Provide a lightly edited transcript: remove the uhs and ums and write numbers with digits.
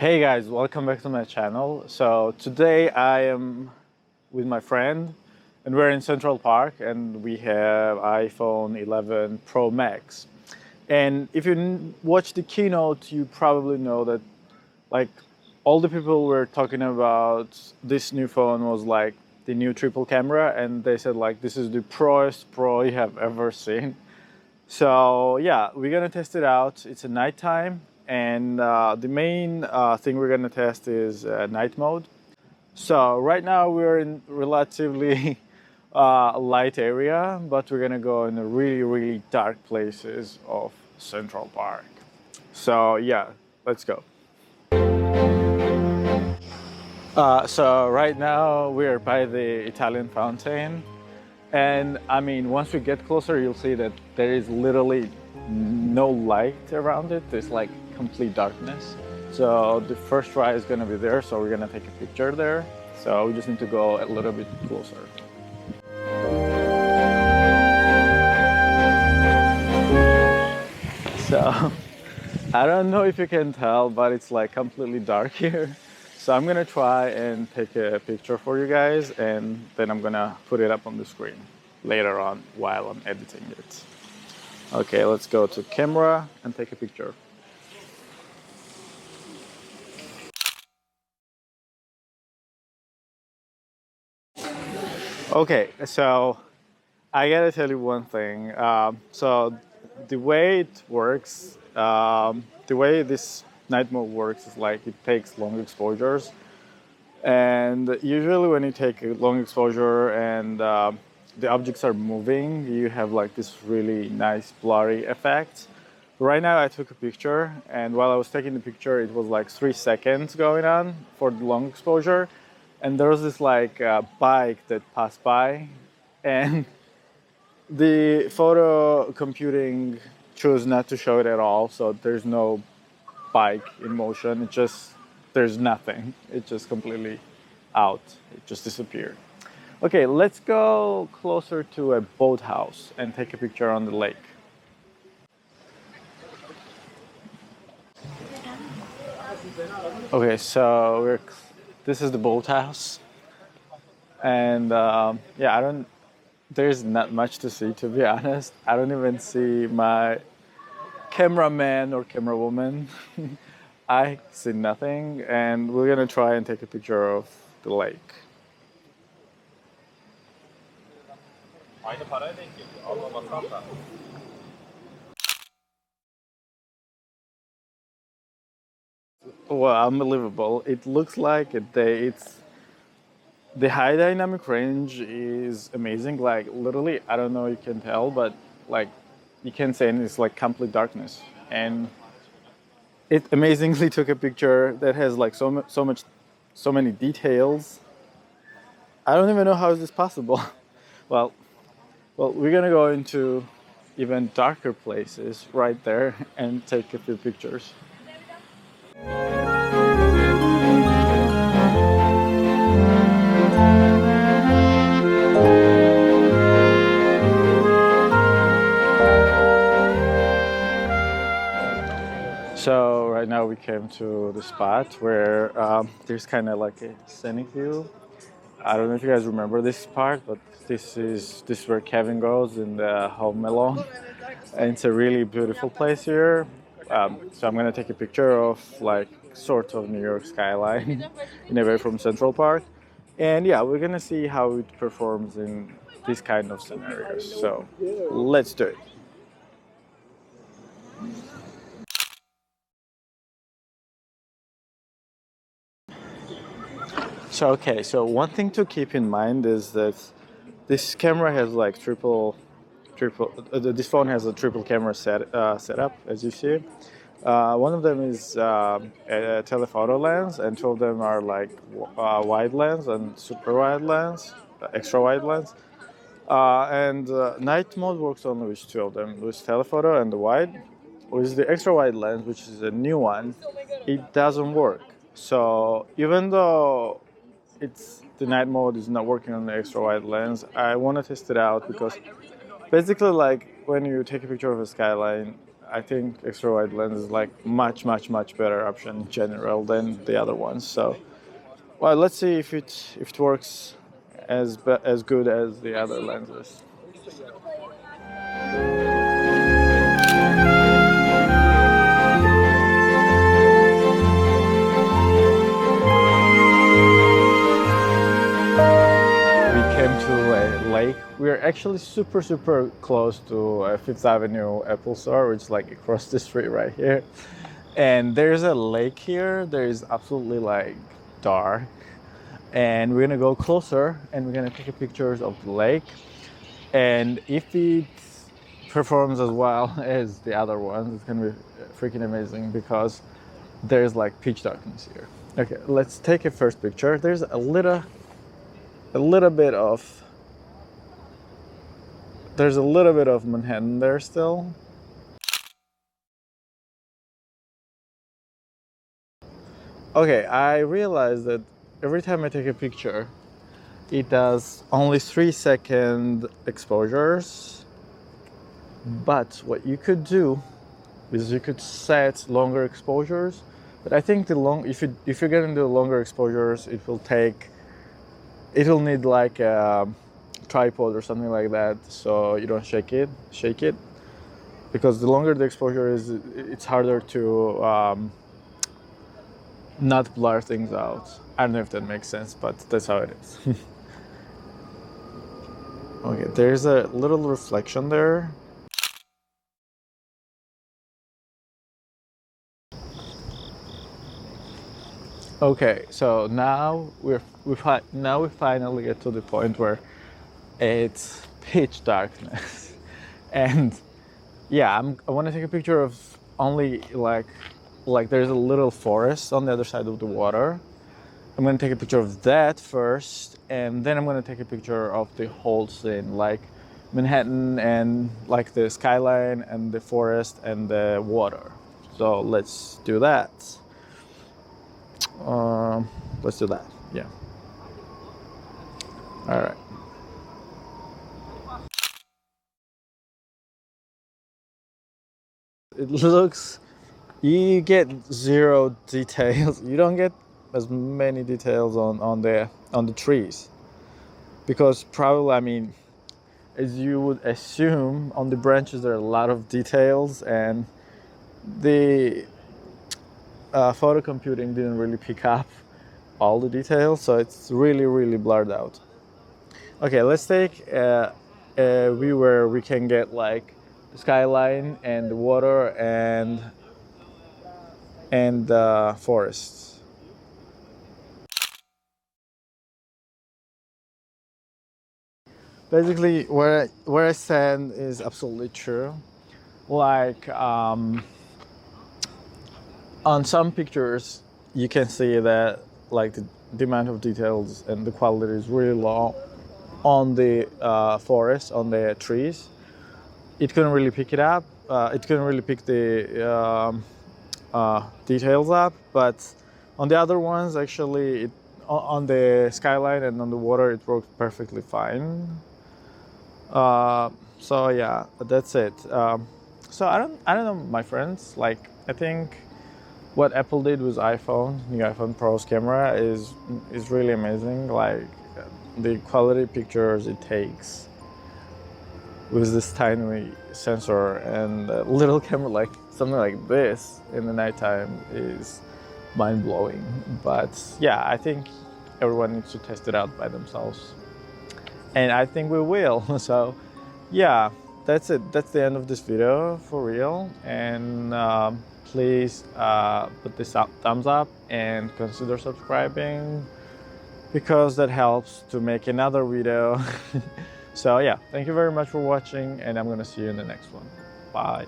Hey guys, welcome back to my channel. So today I am with my friend and we're in Central Park and we have iPhone 11 Pro Max. And if you watch the keynote, you probably know that like all the people were talking about this new phone was like the new triple camera, and they said like this is the proest Pro you have ever seen. So yeah, we're gonna test it out. It's a nighttime, and the main thing we're gonna test is night mode. So right now we're in relatively light area, but we're gonna go in the really dark places of Central Park. So yeah, let's go. So right now we're by the Italian fountain. And I mean, once we get closer, you'll see that there is literally no light around it. There's like complete darkness. So the first try is gonna be there. So we're gonna take a picture there. So we just need to go a little bit closer. So I don't know if you can tell, but it's like completely dark here. So I'm gonna try and take a picture for you guys, and then I'm gonna put it up on the screen later on while I'm editing it. Okay, let's go to camera and take a picture. Okay, so I gotta tell you one thing. So the way it works, the way this night mode works is like it takes long exposures. And usually when you take a long exposure and the objects are moving, you have like this really nice blurry effect. Right now I took a picture, and while I was taking the picture, it was like 3 seconds going on for the long exposure. And there was this like bike that passed by, and the photo computing chose not to show it at all. So there's no bike in motion. There's nothing. It just completely out. It just disappeared. Okay, let's go closer to a boathouse and take a picture on the lake. Okay, so this is the boathouse, and yeah, there's not much to see, to be honest. I don't even see my cameraman or camerawoman. I see nothing, and we're gonna try and take a picture of the lake. Well, unbelievable. It looks like it's the high dynamic range is amazing. Like literally, I don't know if you can tell, but like you can say it's like complete darkness, and it amazingly took a picture that has like so many details. I don't even know how is this possible. well, we're gonna go into even darker places right there and take a few pictures. So right now we came to the spot where there's kind of like a scenic view. I don't know if you guys remember this part, but this is where Kevin goes in the Home Alone, and it's a really beautiful place here. So I'm gonna take a picture of like sort of New York skyline in a way from Central Park, and yeah, we're gonna see how it performs in these kind of scenarios. So let's do it. So okay, so one thing to keep in mind is that this camera has like this phone has a triple camera setup, as you see. One of them is a telephoto lens, and two of them are like wide lens and super wide lens, extra wide lens. And night mode works only with two of them, with telephoto and the wide. With the extra wide lens, which is a new one, it doesn't work. So even though the night mode is not working on the extra wide lens, I want to test it out because basically like when you take a picture of a skyline, I think extra wide lens is like much better option in general than the other ones. So, well, let's see if it works as good as the other lenses. We came to a lake. We're actually super close to Fifth Avenue Apple Store, which is like across the street right here. And there's a lake here. There is absolutely like dark. And we're gonna go closer and we're gonna take pictures of the lake. And if it performs as well as the other ones, it's gonna be freaking amazing because there's like pitch darkness here. Okay, let's take a first picture. There's a little bit of Manhattan there still. Okay, I realized that every time I take a picture, it does only 3-second exposures. But what you could do is you could set longer exposures. But I think if you're getting the longer exposures, it will need like a tripod or something like that, so you don't shake it. Because the longer the exposure is, it's harder to not blur things out. I don't know if that makes sense, but that's how it is. Okay, there's a little reflection there. Okay, so now we finally get to the point where it's pitch darkness, and yeah, I want to take a picture of only like there's a little forest on the other side of the water. I'm going to take a picture of that first, and then I'm going to take a picture of the whole scene, like Manhattan and like the skyline and the forest and the water. So let's do that. Let's do that. Yeah. All right. It looks, you get zero details. You don't get as many details on the trees, because probably, I mean, as you would assume, on the branches there are a lot of details, and the photo computing didn't really pick up all the details, so it's really blurred out. Okay, let's take a view where we can get like the skyline and the water and the forests. Basically, where I stand is absolutely true. Like on some pictures, you can see that like the amount of details and the quality is really low on the forest, on the trees. It couldn't really pick it up. It couldn't really pick the details up. But on the other ones, actually, on the skyline and on the water, it worked perfectly fine. So yeah, that's it. So I don't know, my friends. Like, I think what Apple did with new iPhone Pro's camera is really amazing. Like the quality pictures it takes with this tiny sensor and a little camera, like something like this in the nighttime, is mind-blowing. But yeah, I think everyone needs to test it out by themselves, and I think we will. So yeah, that's it. That's the end of this video for real. And please put this thumbs up and consider subscribing, because that helps to make another video. So yeah, thank you very much for watching, and I'm gonna see you in the next one. Bye.